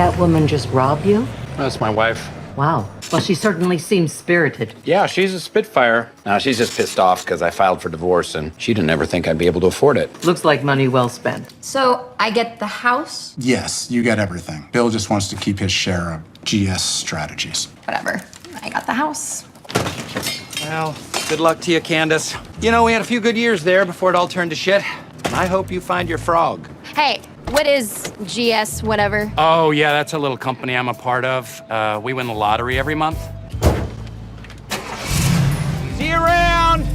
that woman just rob you? That's my wife. Wow. Well, she certainly seems spirited. Yeah, she's a spitfire. Now, she's just pissed off because I filed for divorce and she didn't ever think I'd be able to afford it. Looks like money well spent. So, I get the house? Yes, you get everything. Bill just wants to keep his share of GS strategies. Whatever. I got the house. Well, good luck to you, Candace. You know, we had a few good years there before it all turned to shit. And I hope you find your frog. Hey, what is GS whatever? Oh, yeah, that's a little company I'm a part of. We win the lottery every month. See you around!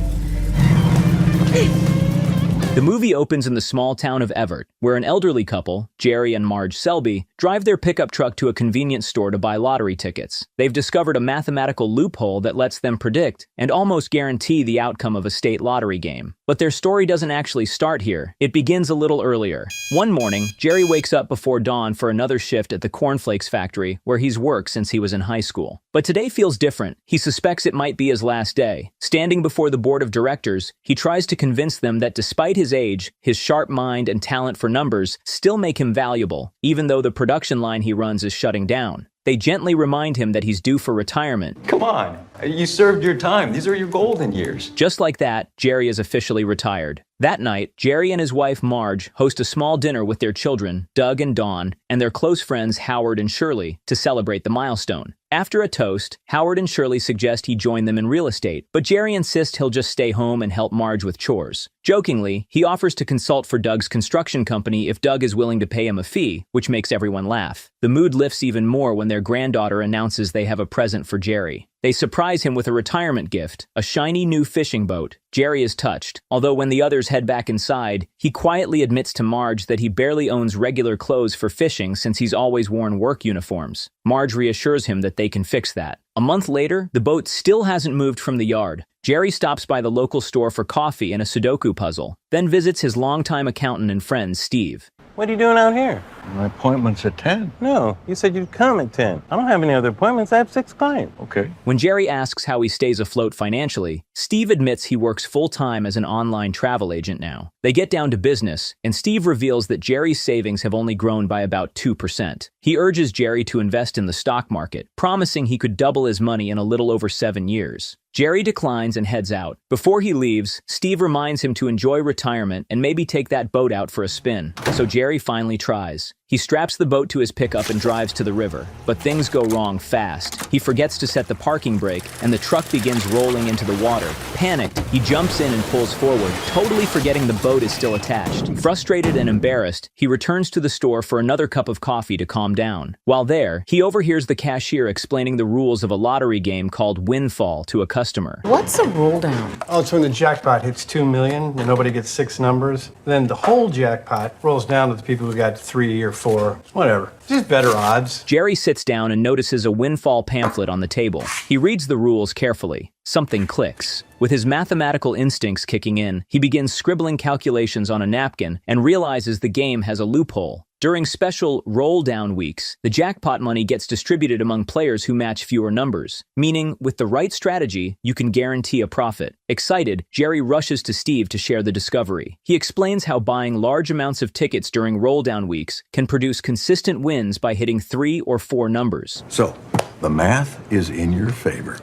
The movie opens in the small town of Everett, where an elderly couple, Jerry and Marge Selbee, drive their pickup truck to a convenience store to buy lottery tickets. They've discovered a mathematical loophole that lets them predict and almost guarantee the outcome of a state lottery game. But their story doesn't actually start here. It begins a little earlier. One morning, Jerry wakes up before dawn for another shift at the cornflakes factory, where he's worked since he was in high school. But today feels different. He suspects it might be his last day. Standing before the board of directors, he tries to convince them that despite his age, his sharp mind and talent for numbers still make him valuable, even though the production line he runs is shutting down. They gently remind him that he's due for retirement. Come on, you served your time. These are your golden years. Just like that, Jerry is officially retired. That night, Jerry and his wife Marge host a small dinner with their children, Doug and Dawn, and their close friends Howard and Shirley, to celebrate the milestone. After a toast, Howard and Shirley suggest he join them in real estate, but Jerry insists he'll just stay home and help Marge with chores. Jokingly, he offers to consult for Doug's construction company if Doug is willing to pay him a fee, which makes everyone laugh. The mood lifts even more when their granddaughter announces they have a present for Jerry. They surprise him with a retirement gift, a shiny new fishing boat. Jerry is touched, although when the others head back inside, he quietly admits to Marge that he barely owns regular clothes for fishing since he's always worn work uniforms. Marge reassures him that they can fix that. A month later, the boat still hasn't moved from the yard. Jerry stops by the local store for coffee and a Sudoku puzzle, then visits his longtime accountant and friend, Steve. What are you doing out here? My appointment's at 10. No, you said you'd come at 10. I don't have any other appointments. I have 6 clients. Okay. When Jerry asks how he stays afloat financially, Steve admits he works full-time as an online travel agent now. They get down to business, and Steve reveals that Jerry's savings have only grown by about 2%. He urges Jerry to invest in the stock market, promising he could double his money in a little over 7 years. Jerry declines and heads out. Before he leaves, Steve reminds him to enjoy retirement and maybe take that boat out for a spin. So Jerry finally tries. He straps the boat to his pickup and drives to the river. But things go wrong fast. He forgets to set the parking brake, and the truck begins rolling into the water. Panicked, he jumps in and pulls forward, totally forgetting the boat is still attached. Frustrated and embarrassed, he returns to the store for another cup of coffee to calm down. While there, he overhears the cashier explaining the rules of a lottery game called Windfall to a customer. What's a roll down? Oh, it's when the jackpot hits 2 million and nobody gets 6 numbers. Then the whole jackpot rolls down to the people who got 3 or 4, whatever. Just better odds. Jerry sits down and notices a Windfall pamphlet on the table. He reads the rules carefully. Something clicks. With his mathematical instincts kicking in, he begins scribbling calculations on a napkin and realizes the game has a loophole. During special roll-down weeks, the jackpot money gets distributed among players who match fewer numbers, meaning with the right strategy, you can guarantee a profit. Excited, Jerry rushes to Steve to share the discovery. He explains how buying large amounts of tickets during roll-down weeks can produce consistent wins by hitting 3 or 4 numbers. So, the math is in your favor.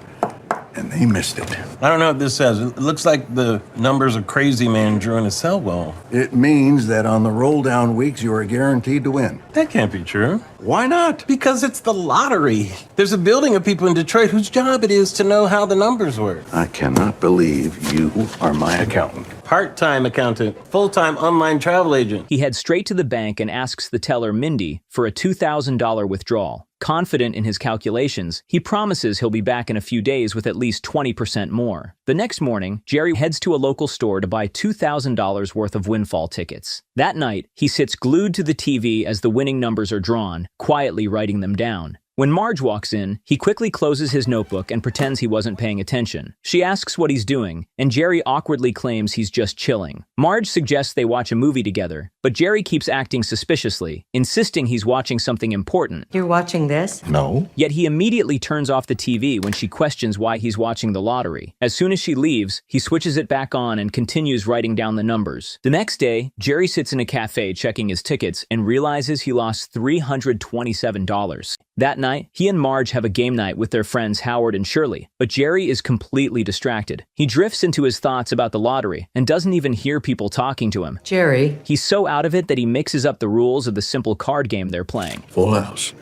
And they missed it. I don't know what this says. It looks like the numbers a crazy man drew in a cell wall. It means that on the roll-down weeks, you are guaranteed to win. That can't be true. Why not? Because it's the lottery. There's a building of people in Detroit whose job it is to know how the numbers work. I cannot believe you are my accountant. Part-time accountant, full-time online travel agent. He heads straight to the bank and asks the teller, Mindy, for a $2,000 withdrawal. Confident in his calculations, he promises he'll be back in a few days with at least 20% more. The next morning, Jerry heads to a local store to buy $2,000 worth of Windfall tickets. That night, he sits glued to the TV as the winning numbers are drawn, quietly writing them down. When Marge walks in, he quickly closes his notebook and pretends he wasn't paying attention. She asks what he's doing, and Jerry awkwardly claims he's just chilling. Marge suggests they watch a movie together, but Jerry keeps acting suspiciously, insisting he's watching something important. You're watching this? No. Yet he immediately turns off the TV when she questions why he's watching the lottery. As soon as she leaves, he switches it back on and continues writing down the numbers. The next day, Jerry sits in a cafe checking his tickets and realizes he lost $327. That night, he and Marge have a game night with their friends Howard and Shirley, but Jerry is completely distracted. He drifts into his thoughts about the lottery and doesn't even hear people talking to him. Jerry. He's so out of it that he mixes up the rules of the simple card game they're playing. Full house.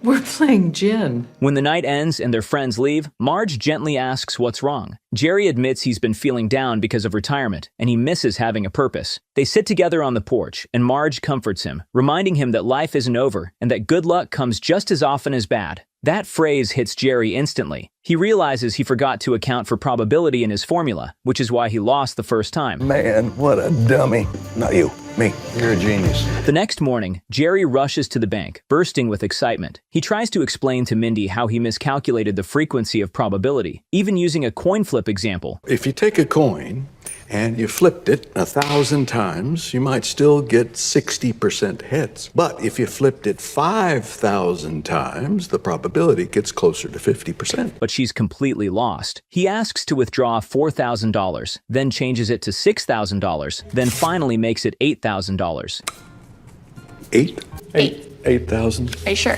We're playing gin. When the night ends and their friends leave, Marge gently asks what's wrong. Jerry admits he's been feeling down because of retirement, and he misses having a purpose. They sit together on the porch, and Marge comforts him, reminding him that life isn't over and that good luck comes just as often as bad. That phrase hits Jerry instantly. He realizes he forgot to account for probability in his formula, which is why he lost the first time. Man, what a dummy. Not you, me. You're a genius. The next morning, Jerry rushes to the bank, bursting with excitement. He tries to explain to Mindy how he miscalculated the frequency of probability, even using a coin flip example. If you take a coin and you flipped it 1,000 times, you might still get 60% hits. But if you flipped it 5,000 times, the probability gets closer to 50%. But she's completely lost. He asks to withdraw $4,000, then changes it to $6,000, then finally makes it $8,000. Eight? Eight. 8,000? Are you sure?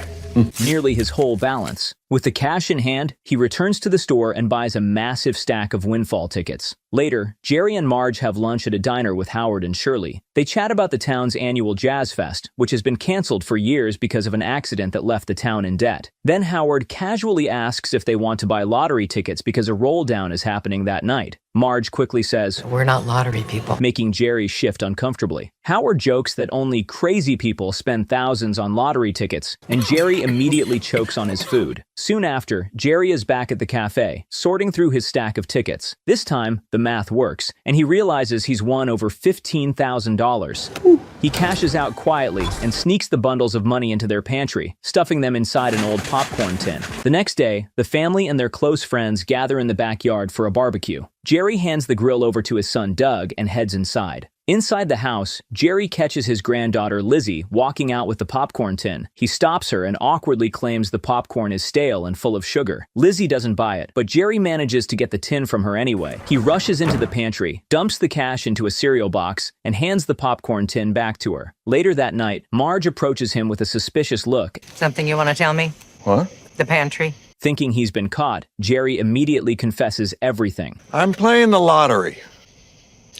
Nearly his whole balance. With the cash in hand, he returns to the store and buys a massive stack of windfall tickets. Later, Jerry and Marge have lunch at a diner with Howard and Shirley. They chat about the town's annual Jazz Fest, which has been canceled for years because of an accident that left the town in debt. Then Howard casually asks if they want to buy lottery tickets because a roll-down is happening that night. Marge quickly says, We're not lottery people. making Jerry shift uncomfortably. Howard jokes that only crazy people spend thousands on lottery tickets, and Jerry immediately chokes on his food. Soon after, Jerry is back at the cafe, sorting through his stack of tickets. This time, the math works, and he realizes he's won over $15,000. He cashes out quietly and sneaks the bundles of money into their pantry, stuffing them inside an old popcorn tin. The next day, the family and their close friends gather in the backyard for a barbecue. Jerry hands the grill over to his son Doug and heads inside. Inside the house, Jerry catches his granddaughter Lizzie walking out with the popcorn tin. He stops her and awkwardly claims the popcorn is stale and full of sugar. Lizzie doesn't buy it, but Jerry manages to get the tin from her anyway. He rushes into the pantry, dumps the cash into a cereal box, and hands the popcorn tin back to her. Later that night, Marge approaches him with a suspicious look. Something you want to tell me? What? The pantry. Thinking he's been caught, Jerry immediately confesses everything. I'm playing the lottery.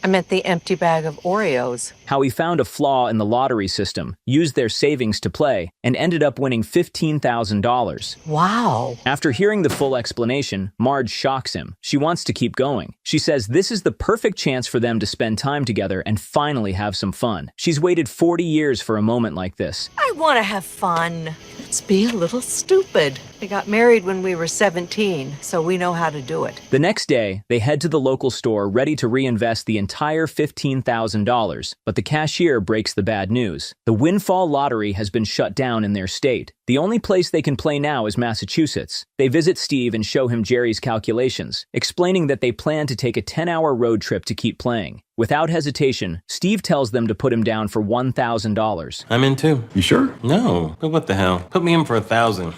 I meant the empty bag of Oreos. How he found a flaw in the lottery system, used their savings to play, and ended up winning $15,000. Wow. After hearing the full explanation, Marge shocks him. She wants to keep going. She says this is the perfect chance for them to spend time together and finally have some fun. She's waited 40 years for a moment like this. I want to have fun. Let's be a little stupid. We got married when we were 17, so we know how to do it. The next day, they head to the local store ready to reinvest the entire $15,000, but the cashier breaks the bad news. The windfall lottery has been shut down in their state. The only place they can play now is Massachusetts. They visit Steve and show him Jerry's calculations, explaining that they plan to take a 10-hour road trip to keep playing. Without hesitation, Steve tells them to put him down for $1,000. I'm in too. You sure? No, but what the hell? Put me in for 1,000.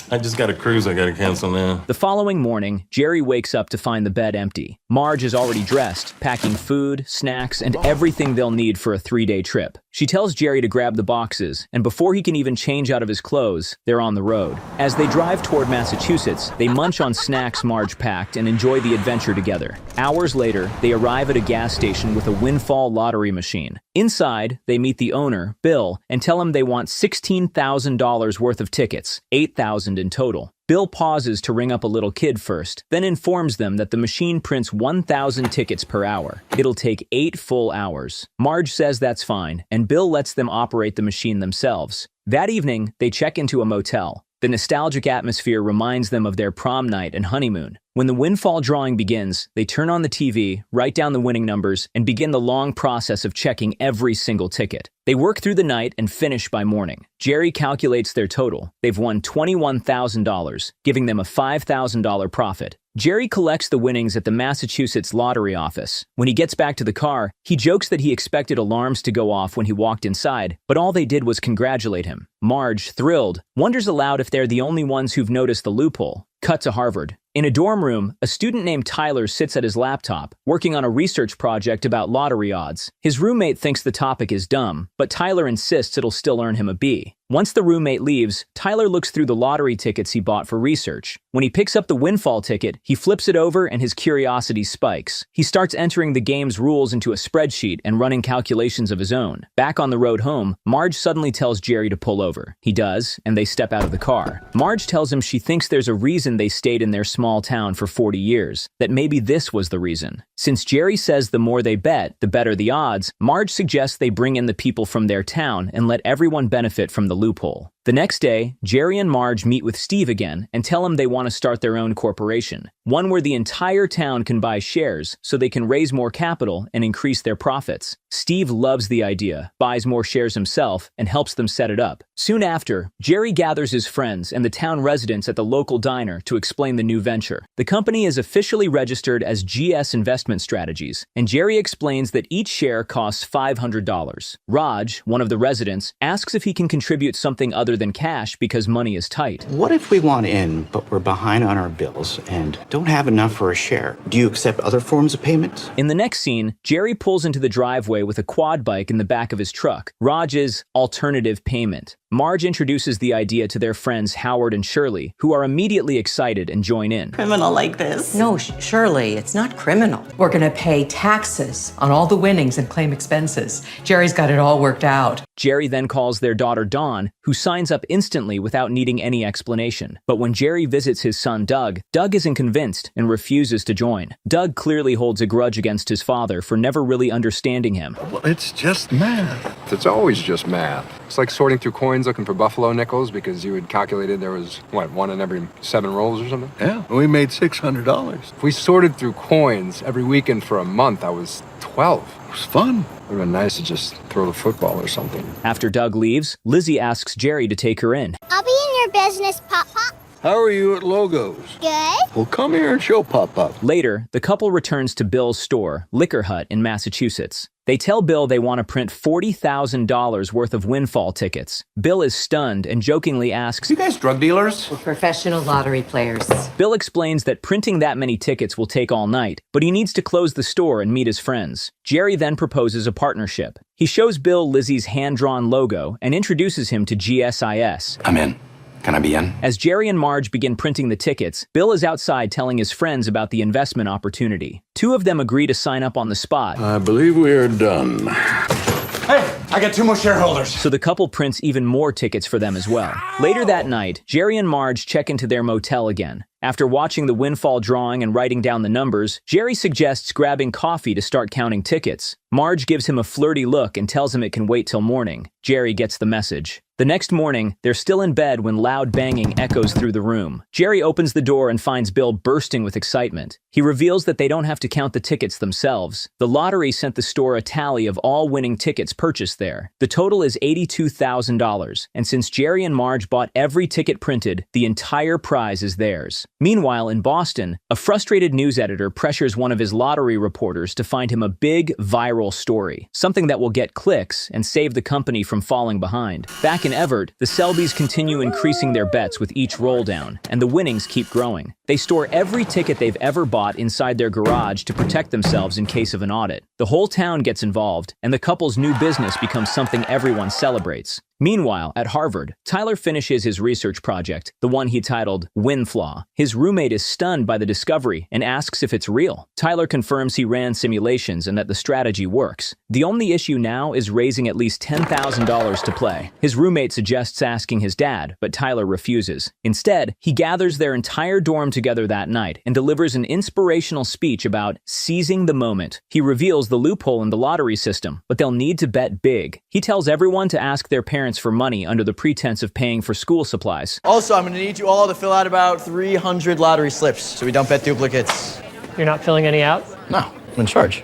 I just got a cruise I gotta cancel now. The following morning, Jerry wakes up to find the bed empty. Marge is already dressed, packing food, snacks, and everything they'll need for a 3-day trip. She tells Jerry to grab the boxes, and before he can even change out of his clothes, they're on the road. As they drive toward Massachusetts, they munch on snacks Marge packed and enjoy the adventure together. Hours later, they arrive at a gas station with a windfall lottery machine. Inside, they meet the owner, Bill, and tell him they want $16,000 worth of tickets, $8,000 in total. Bill pauses to ring up a little kid first, then informs them that the machine prints 1,000 tickets per hour. It'll take 8 full hours. Marge says that's fine, and Bill lets them operate the machine themselves. That evening, they check into a motel. The nostalgic atmosphere reminds them of their prom night and honeymoon. When the windfall drawing begins, they turn on the TV, write down the winning numbers, and begin the long process of checking every single ticket. They work through the night and finish by morning. Jerry calculates their total. They've won $21,000, giving them a $5,000 profit. Jerry collects the winnings at the Massachusetts lottery office. When he gets back to the car, he jokes that he expected alarms to go off when he walked inside, but all they did was congratulate him. Marge, thrilled, wonders aloud if they're the only ones who've noticed the loophole. Cut to Harvard. In a dorm room, a student named Tyler sits at his laptop, working on a research project about lottery odds. His roommate thinks the topic is dumb, but Tyler insists it'll still earn him a B. Once the roommate leaves, Tyler looks through the lottery tickets he bought for research. When he picks up the windfall ticket, he flips it over and his curiosity spikes. He starts entering the game's rules into a spreadsheet and running calculations of his own. Back on the road home, Marge suddenly tells Jerry to pull over. He does, and they step out of the car. Marge tells him she thinks there's a reason they stayed in their small town for 40 years, that maybe this was the reason. Since Jerry says the more they bet, the better the odds, Marge suggests they bring in the people from their town and let everyone benefit from the loophole. The next day, Jerry and Marge meet with Steve again and tell him they want to start their own corporation, one where the entire town can buy shares so they can raise more capital and increase their profits. Steve loves the idea, buys more shares himself, and helps them set it up. Soon after, Jerry gathers his friends and the town residents at the local diner to explain the new venture. The company is officially registered as GS Investment Strategies, and Jerry explains that each share costs $500. Raj, one of the residents, asks if he can contribute something other than cash because money is tight. What if we want in, but we're behind on our bills and don't have enough for a share? Do you accept other forms of payment? In the next scene, Jerry pulls into the driveway with a quad bike in the back of his truck. Raj's alternative payment. Marge introduces the idea to their friends Howard and Shirley, who are immediately excited and join in. Criminal like this? No, Shirley, it's not criminal. We're gonna pay taxes on all the winnings and claim expenses. Jerry's got it all worked out. Jerry then calls their daughter Dawn, who signs up instantly without needing any explanation. But when Jerry visits his son Doug, Doug isn't convinced and refuses to join. Doug clearly holds a grudge against his father for never really understanding him. Well, it's just math. It's always just math. It's like sorting through coins looking for buffalo nickels because you had calculated there was, one in every 7 rolls or something? Yeah, we made $600. If we sorted through coins every weekend for a month, I was 12. It was fun. It would have been nice to just throw the football or something. After Doug leaves, Lizzie asks Jerry to take her in. I'll be in your business, Pop-Pop. How are you at logos? Good. Well, come here and show Pop-Pop. Later, the couple returns to Bill's store, Liquor Hut in Massachusetts. They tell Bill they want to print $40,000 worth of windfall tickets. Bill is stunned and jokingly asks, You guys drug dealers? We're professional lottery players. Bill explains that printing that many tickets will take all night, but he needs to close the store and meet his friends. Jerry then proposes a partnership. He shows Bill Lizzie's hand-drawn logo and introduces him to GSIS. I'm in. Can I be in? As Jerry and Marge begin printing the tickets, Bill is outside telling his friends about the investment opportunity. 2 of them agree to sign up on the spot. I believe we are done. Hey, I got 2 more shareholders. So the couple prints even more tickets for them as well. Later that night, Jerry and Marge check into their motel again. After watching the windfall drawing and writing down the numbers, Jerry suggests grabbing coffee to start counting tickets. Marge gives him a flirty look and tells him it can wait till morning. Jerry gets the message. The next morning, they're still in bed when loud banging echoes through the room. Jerry opens the door and finds Bill bursting with excitement. He reveals that they don't have to count the tickets themselves. The lottery sent the store a tally of all winning tickets purchased there. The total is $82,000, and since Jerry and Marge bought every ticket printed, the entire prize is theirs. Meanwhile, in Boston, a frustrated news editor pressures one of his lottery reporters to find him a big, viral story, something that will get clicks and save the company from falling behind. Back in Everett, the Selbees continue increasing their bets with each roll down, and the winnings keep growing. They store every ticket they've ever bought inside their garage to protect themselves in case of an audit. The whole town gets involved, and the couple's new business becomes something everyone celebrates. Meanwhile, at Harvard, Tyler finishes his research project, the one he titled Windflaw. His roommate is stunned by the discovery and asks if it's real. Tyler confirms he ran simulations and that the strategy works. The only issue now is raising at least $10,000 to play. His roommate suggests asking his dad, but Tyler refuses. Instead, he gathers their entire dorm together that night and delivers an inspirational speech about seizing the moment. He reveals the loophole in the lottery system, but they'll need to bet big. He tells everyone to ask their parents for money under the pretense of paying for school supplies. Also, I'm going to need you all to fill out about 300 lottery slips so we don't bet duplicates. You're not filling any out? No, I'm in charge.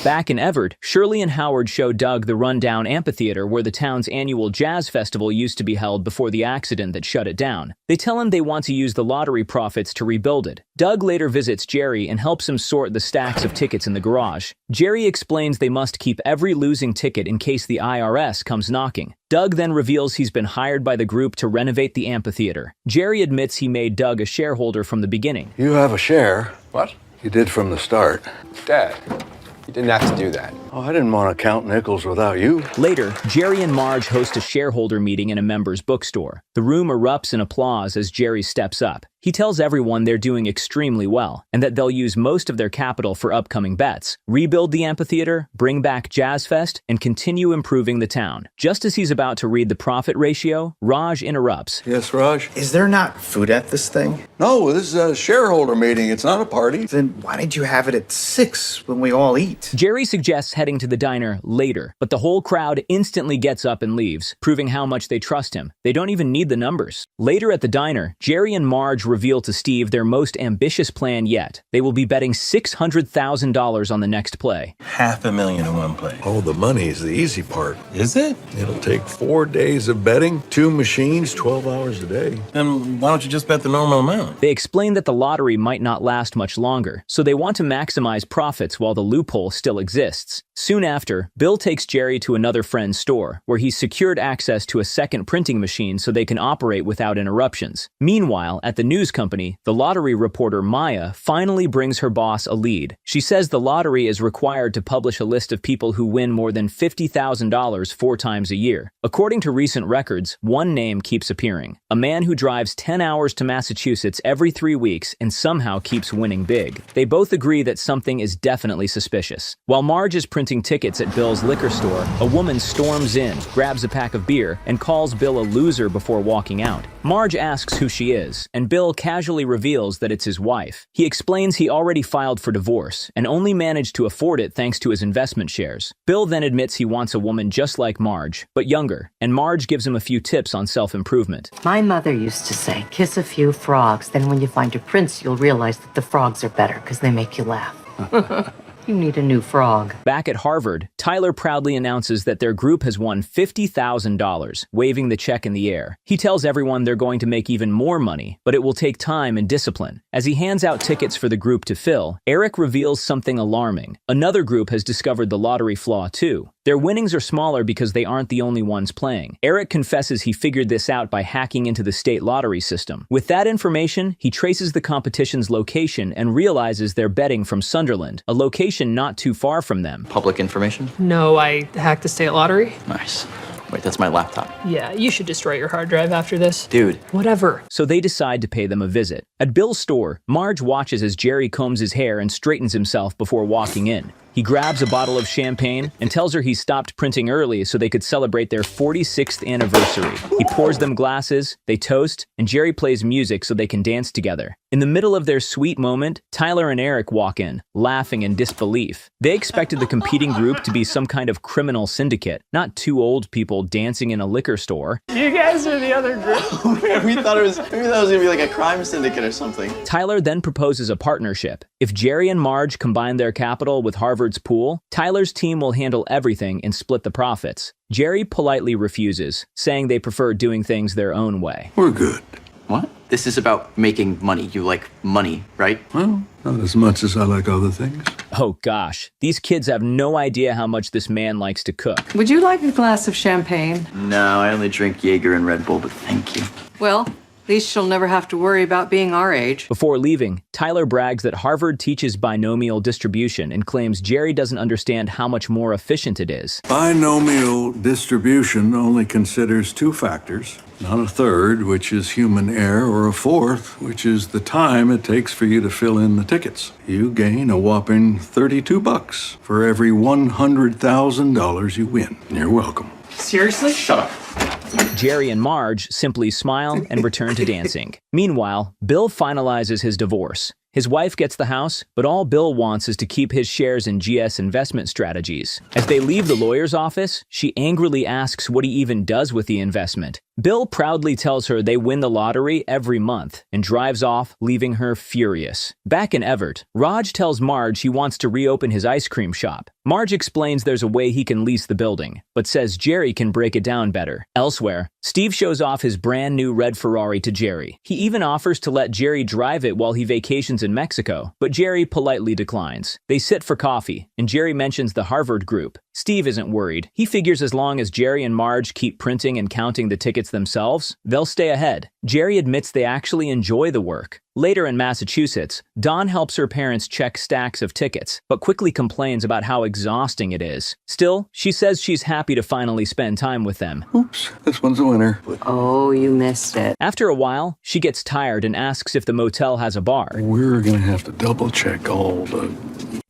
Back in Everett, Shirley and Howard show Doug the rundown amphitheater where the town's annual jazz festival used to be held before the accident that shut it down. They tell him they want to use the lottery profits to rebuild it. Doug later visits Jerry and helps him sort the stacks of tickets in the garage. Jerry explains they must keep every losing ticket in case the IRS comes knocking. Doug then reveals he's been hired by the group to renovate the amphitheater. Jerry admits he made Doug a shareholder from the beginning. You have a share. What? You did from the start. Dad, you didn't have to do that. Oh, I didn't want to count nickels without you. Later, Jerry and Marge host a shareholder meeting in a member's bookstore. The room erupts in applause as Jerry steps up. He tells everyone they're doing extremely well and that they'll use most of their capital for upcoming bets, rebuild the amphitheater, bring back Jazz Fest, and continue improving the town. Just as he's about to read the profit ratio, Raj interrupts. Yes, Raj? Is there not food at this thing? No, this is a shareholder meeting. It's not a party. Then why did you have it at 6 when we all eat? Jerry suggests heading to the diner later, but the whole crowd instantly gets up and leaves, proving how much they trust him. They don't even need the numbers. Later at the diner, Jerry and Marge reveal to Steve their most ambitious plan yet. They will be betting $600,000 on the next play. $500,000 in one play. Oh, the money's the easy part. Is it? It'll take 4 days of betting, 2 machines, 12 hours a day. Then why don't you just bet the normal amount? They explain that the lottery might not last much longer, so they want to maximize profits while the loophole still exists. Soon after, Bill takes Jerry to another friend's store, where he's secured access to a second printing machine so they can operate without interruptions. Meanwhile, at the news company, the lottery reporter Maya finally brings her boss a lead. She says the lottery is required to publish a list of people who win more than $50,000 4 times a year. According to recent records, one name keeps appearing. A man who drives 10 hours to Massachusetts every 3 weeks and somehow keeps winning big. They both agree that something is definitely suspicious. While Marge is printing tickets at Bill's liquor store, a woman storms in, grabs a pack of beer, and calls Bill a loser before walking out. Marge asks who she is, and Bill casually reveals that it's his wife. He explains he already filed for divorce and only managed to afford it thanks to his investment shares. Bill then admits he wants a woman just like Marge, but younger, and Marge gives him a few tips on self-improvement. My mother used to say, kiss a few frogs, then when you find your prince, you'll realize that the frogs are better because they make you laugh. You need a new frog. Back at Harvard, Tyler proudly announces that their group has won $50,000, waving the check in the air. He tells everyone they're going to make even more money, but it will take time and discipline. As he hands out tickets for the group to fill, Eric reveals something alarming. Another group has discovered the lottery flaw too. Their winnings are smaller because they aren't the only ones playing. Eric confesses he figured this out by hacking into the state lottery system. With that information, he traces the competition's location and realizes they're betting from Sunderland, a location not too far from them. Public information? No, I hacked the state lottery. Nice. Wait, that's my laptop. Yeah, you should destroy your hard drive after this. Dude. Whatever. So they decide to pay them a visit. At Bill's store, Marge watches as Jerry combs his hair and straightens himself before walking in. He grabs a bottle of champagne and tells her he stopped printing early so they could celebrate their 46th anniversary. He pours them glasses, they toast, and Jerry plays music so they can dance together. In the middle of their sweet moment, Tyler and Eric walk in, laughing in disbelief. They expected the competing group to be some kind of criminal syndicate, not 2 old people dancing in a liquor store. You guys are the other group. we thought it was gonna be like a crime syndicate or something. Tyler then proposes a partnership. If Jerry and Marge combine their capital with Harvard's pool, Tyler's team will handle everything and split the profits. Jerry politely refuses, saying they prefer doing things their own way. We're good. What? This is about making money. You like money, right? Well, not as much as I like other things. Oh gosh, these kids have no idea how much this man likes to cook. Would you like a glass of champagne? No, I only drink Jaeger and Red Bull, but thank you. Well, at least she'll never have to worry about being our age. Before leaving, Tyler brags that Harvard teaches binomial distribution and claims Jerry doesn't understand how much more efficient it is. Binomial distribution only considers 2 factors, not a third, which is human error, or a fourth, which is the time it takes for you to fill in the tickets. You gain a whopping $32 for every $100,000 you win. You're welcome. Seriously? Shut up. Jerry and Marge simply smile and return to dancing. Meanwhile, Bill finalizes his divorce. His wife gets the house, but all Bill wants is to keep his shares in GS investment strategies. As they leave the lawyer's office, she angrily asks what he even does with the investment. Bill proudly tells her they win the lottery every month and drives off, leaving her furious. Back in Everett, Raj tells Marge he wants to reopen his ice cream shop. Marge explains there's a way he can lease the building, but says Jerry can break it down better. Elsewhere, Steve shows off his brand new red Ferrari to Jerry. He even offers to let Jerry drive it while he vacations in Mexico, but Jerry politely declines. They sit for coffee, and Jerry mentions the Harvard group. Steve isn't worried. He figures as long as Jerry and Marge keep printing and counting the tickets themselves, they'll stay ahead. Jerry admits they actually enjoy the work. Later in Massachusetts, Dawn helps her parents check stacks of tickets, but quickly complains about how exhausting it is. Still, she says she's happy to finally spend time with them. Oops, this one's a winner. Oh, you missed it. After a while, she gets tired and asks if the motel has a bar. We're gonna have to double check all the...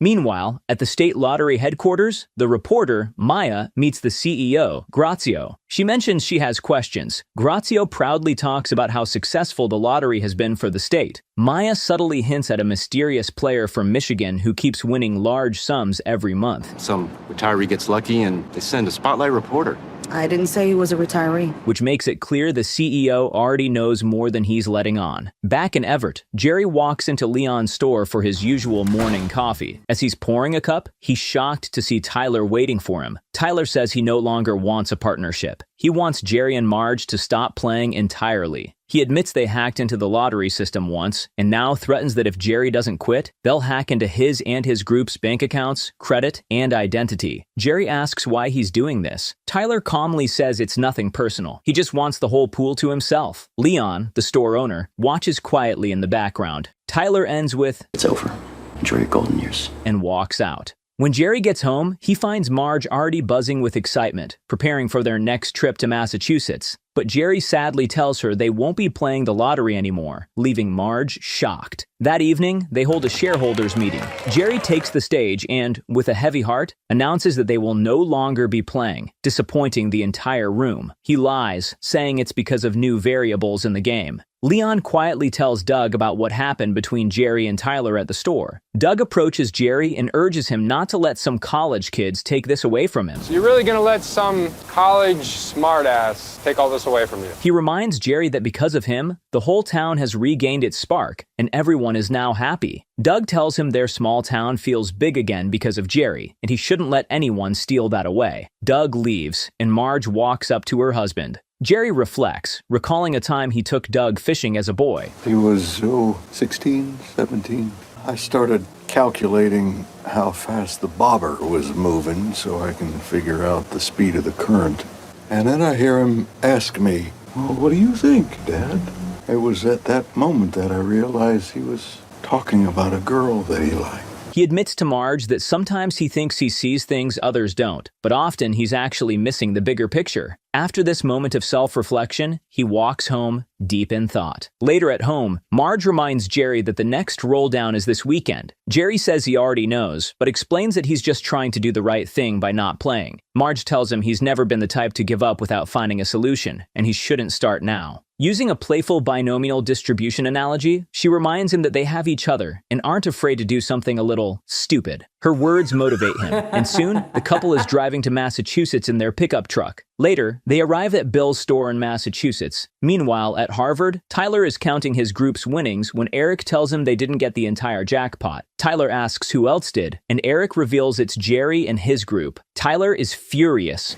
Meanwhile, at the state lottery headquarters, the reporter, Maya, meets the CEO, Grazio. She mentions she has questions. Grazio proudly talks about how successful the lottery has been for the state. Maya subtly hints at a mysterious player from Michigan who keeps winning large sums every month. Some retiree gets lucky and they send a spotlight reporter. I didn't say he was a retiree. Which makes it clear the CEO already knows more than he's letting on. Back in Everett, Jerry walks into Leon's store for his usual morning coffee. As he's pouring a cup, he's shocked to see Tyler waiting for him. Tyler says he no longer wants a partnership. He wants Jerry and Marge to stop playing entirely. He admits they hacked into the lottery system once, and now threatens that if Jerry doesn't quit, they'll hack into his and his group's bank accounts, credit, and identity. Jerry asks why he's doing this. Tyler calmly says it's nothing personal. He just wants the whole pool to himself. Leon, the store owner, watches quietly in the background. Tyler ends with, "It's over. Enjoy your golden years," and walks out. When Jerry gets home, he finds Marge already buzzing with excitement, preparing for their next trip to Massachusetts. But Jerry sadly tells her they won't be playing the lottery anymore, leaving Marge shocked. That evening, they hold a shareholders meeting. Jerry takes the stage and, with a heavy heart, announces that they will no longer be playing, disappointing the entire room. He lies, saying it's because of new variables in the game. Leon quietly tells Doug about what happened between Jerry and Tyler at the store. Doug approaches Jerry and urges him not to let some college kids take this away from him. So you're really gonna let some college smartass take all this away from you? He reminds Jerry that because of him, the whole town has regained its spark, and everyone is now happy. Doug tells him their small town feels big again because of Jerry, and he shouldn't let anyone steal that away. Doug leaves, and Marge walks up to her husband. Jerry reflects, recalling a time he took Doug fishing as a boy. He was, 16, 17. I started calculating how fast the bobber was moving so I can figure out the speed of the current. And then I hear him ask me, "Well, what do you think, Dad?" It was at that moment that I realized he was talking about a girl that he liked. He admits to Marge that sometimes he thinks he sees things others don't, but often he's actually missing the bigger picture. After this moment of self-reflection, he walks home, deep in thought. Later at home, Marge reminds Jerry that the next roll down is this weekend. Jerry says he already knows, but explains that he's just trying to do the right thing by not playing. Marge tells him he's never been the type to give up without finding a solution, and he shouldn't start now. Using a playful binomial distribution analogy, she reminds him that they have each other and aren't afraid to do something a little stupid. Her words motivate him, and soon, the couple is driving to Massachusetts in their pickup truck. Later, they arrive at Bill's store in Massachusetts. Meanwhile, at Harvard, Tyler is counting his group's winnings when Eric tells him they didn't get the entire jackpot. Tyler asks who else did, and Eric reveals it's Jerry and his group. Tyler is furious.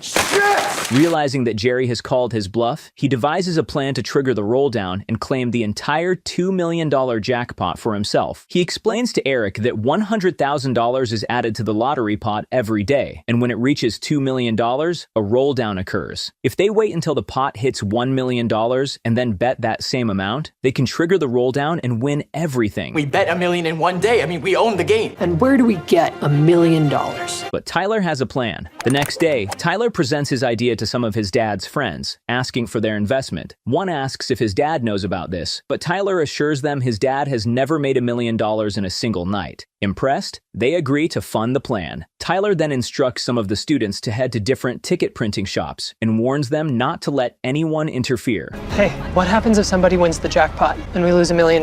Realizing that Jerry has called his bluff, he devises a plan to trigger the roll down and claim the entire $2 million jackpot for himself. He explains to Eric that $100,000 is added to the lottery pot every day, and when it reaches $2 million, a roll down occurs. If they wait until the pot hits $1 million and then bet that same amount, they can trigger the roll down and win everything. We bet $1 million in one day. I mean, we own the game. And where do we get $1 million? But Tyler has a plan. The next day, Tyler presents his idea to some of his dad's friends, asking for their investment. One asks if his dad knows about this, but Tyler assures them his dad has never made $1 million in a single night. Impressed, they agree to fund the plan. Tyler then instructs some of the students to head to different ticket printing shops and warns them not to let anyone interfere. Hey, what happens if somebody wins the jackpot and we lose $1 million?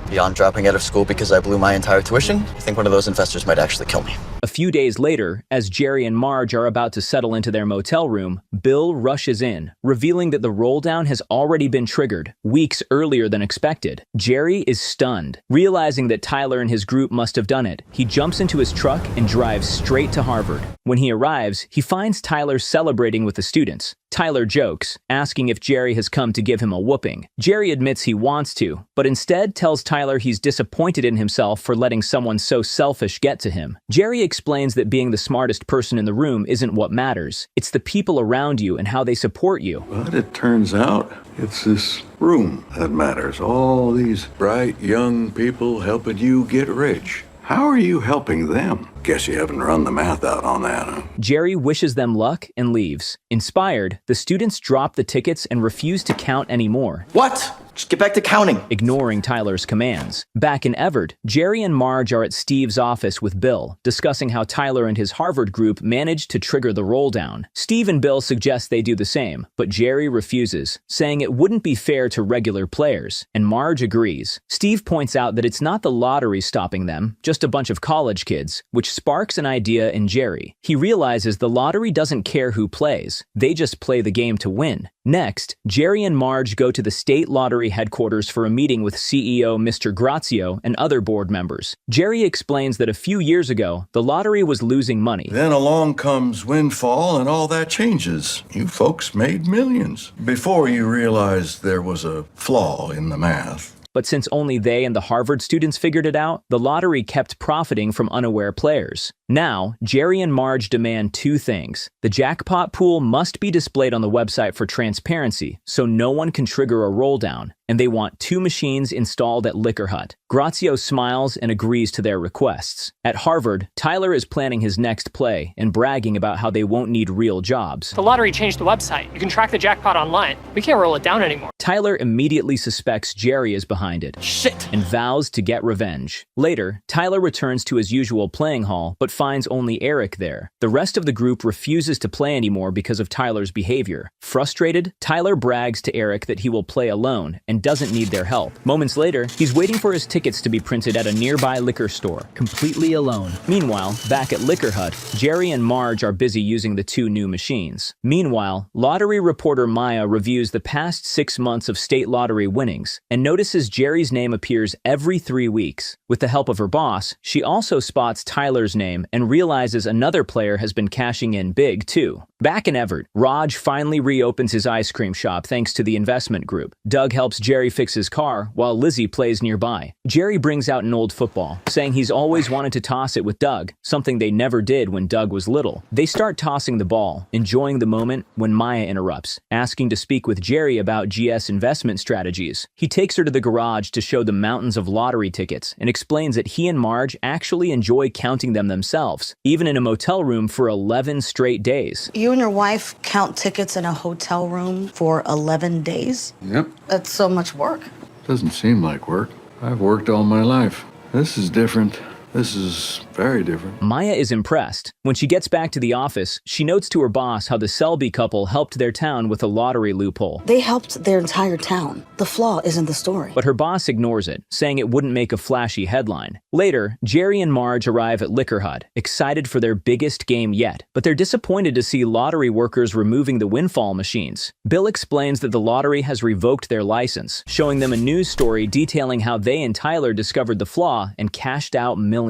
Beyond dropping out of school because I blew my entire tuition, I think one of those investors might actually kill me. A few days later, as Jerry and Marge are about to settle into their motel room, Bill rushes in, revealing that the roll-down has already been triggered, weeks earlier than expected. Jerry is stunned. Realizing that Tyler and his group must have done it, he jumps into his truck and drives straight to Harvard. When he arrives, he finds Tyler celebrating with the students. Tyler jokes, asking if Jerry has come to give him a whooping. Jerry admits he wants to, but instead tells Tyler he's disappointed in himself for letting someone so selfish get to him. Jerry explains that being the smartest person in the room isn't what matters. It's the people around you and how they support you. But it turns out it's this room that matters. All these bright young people helping you get rich. How are you helping them? Guess you haven't run the math out on that, huh? Jerry wishes them luck and leaves. Inspired, the students drop the tickets and refuse to count anymore. What? Just get back to counting. Ignoring Tyler's commands. Back in Everett, Jerry and Marge are at Steve's office with Bill, discussing how Tyler and his Harvard group managed to trigger the roll-down. Steve and Bill suggest they do the same, but Jerry refuses, saying it wouldn't be fair to regular players, and Marge agrees. Steve points out that it's not the lottery stopping them, just a bunch of college kids, which sparks an idea in Jerry. He realizes the lottery doesn't care who plays, they just play the game to win. Next, Jerry and Marge go to the state lottery headquarters for a meeting with CEO Mr. Grazio and other board members. Jerry explains that a few years ago, the lottery was losing money. Then along comes windfall and all that changes. You folks made millions before you realized there was a flaw in the math. But since only they and the Harvard students figured it out, the lottery kept profiting from unaware players. Now, Jerry and Marge demand two things. The jackpot pool must be displayed on the website for transparency, so no one can trigger a roll-down, and they want 2 machines installed at Liquor Hut. Grazio smiles and agrees to their requests. At Harvard, Tyler is planning his next play and bragging about how they won't need real jobs. The lottery changed the website. You can track the jackpot online. We can't roll it down anymore. Tyler immediately suspects Jerry is behind it. Shit! And vows to get revenge. Later, Tyler returns to his usual playing hall, but finds only Eric there. The rest of the group refuses to play anymore because of Tyler's behavior. Frustrated, Tyler brags to Eric that he will play alone and doesn't need their help. Moments later, he's waiting for his tickets to be printed at a nearby liquor store, completely alone. Meanwhile, back at Liquor Hut, Jerry and Marge are busy using the 2 new machines. Meanwhile, lottery reporter Maya reviews the past 6 months of state lottery winnings and notices Jerry's name appears every 3 weeks. With the help of her boss, she also spots Tyler's name and realizes another player has been cashing in big too. Back in Everett, Raj finally reopens his ice cream shop thanks to the investment group. Doug helps Jerry fix his car while Lizzie plays nearby. Jerry brings out an old football, saying he's always wanted to toss it with Doug, something they never did when Doug was little. They start tossing the ball, enjoying the moment when Maya interrupts, asking to speak with Jerry about GS investment strategies. He takes her to the garage to show the mountains of lottery tickets and explains that he and Marge actually enjoy counting them themselves, even in a motel room for 11 straight days. You and your wife count tickets in a hotel room for 11 days? Yep. That's so much work. Doesn't seem like work. I've worked all my life. This is different. This is very different. Maya is impressed. When she gets back to the office, she notes to her boss how the Selbee couple helped their town with a lottery loophole. They helped their entire town. The flaw isn't the story. But her boss ignores it, saying it wouldn't make a flashy headline. Later, Jerry and Marge arrive at Liquor Hut, excited for their biggest game yet, but they're disappointed to see lottery workers removing the windfall machines. Bill explains that the lottery has revoked their license, showing them a news story detailing how they and Tyler discovered the flaw and cashed out millions.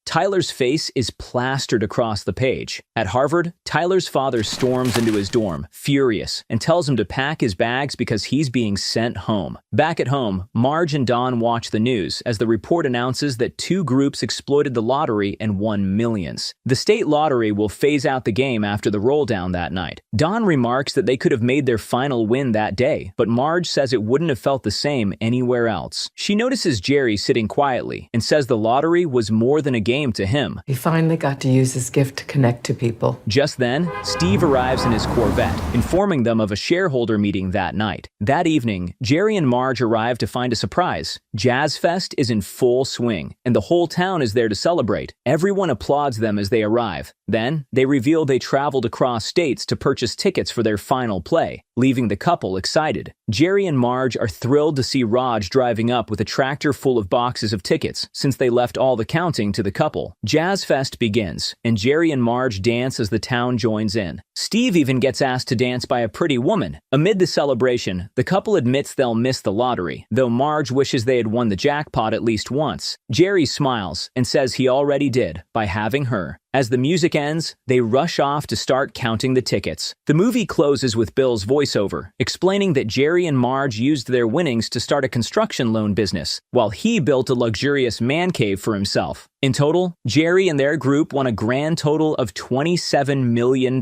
Tyler's face is plastered across the page. At Harvard, Tyler's father storms into his dorm, furious, and tells him to pack his bags because he's being sent home. Back at home, Marge and Don watch the news as the report announces that 2 groups exploited the lottery and won millions. The state lottery will phase out the game after the roll-down that night. Don remarks that they could have made their final win that day, but Marge says it wouldn't have felt the same anywhere else. She notices Jerry sitting quietly and says the lottery was more than a game game to him. He finally got to use his gift to connect to people. Just then, Steve arrives in his Corvette, informing them of a shareholder meeting that night. That evening, Jerry and Marge arrive to find a surprise. Jazz Fest is in full swing, and the whole town is there to celebrate. Everyone applauds them as they arrive. Then, they reveal they traveled across states to purchase tickets for their final play, leaving the couple excited. Jerry and Marge are thrilled to see Raj driving up with a tractor full of boxes of tickets, since they left all the counting to the couple. Jazz Fest begins, and Jerry and Marge dance as the town joins in. Steve even gets asked to dance by a pretty woman. Amid the celebration, the couple admits they'll miss the lottery, though Marge wishes they had won the jackpot at least once. Jerry smiles and says he already did by having her. As the music ends, they rush off to start counting the tickets. The movie closes with Bill's voiceover, explaining that Jerry and Marge used their winnings to start a construction loan business, while he built a luxurious man cave for himself. In total, Jerry and their group won a grand total of $27 million.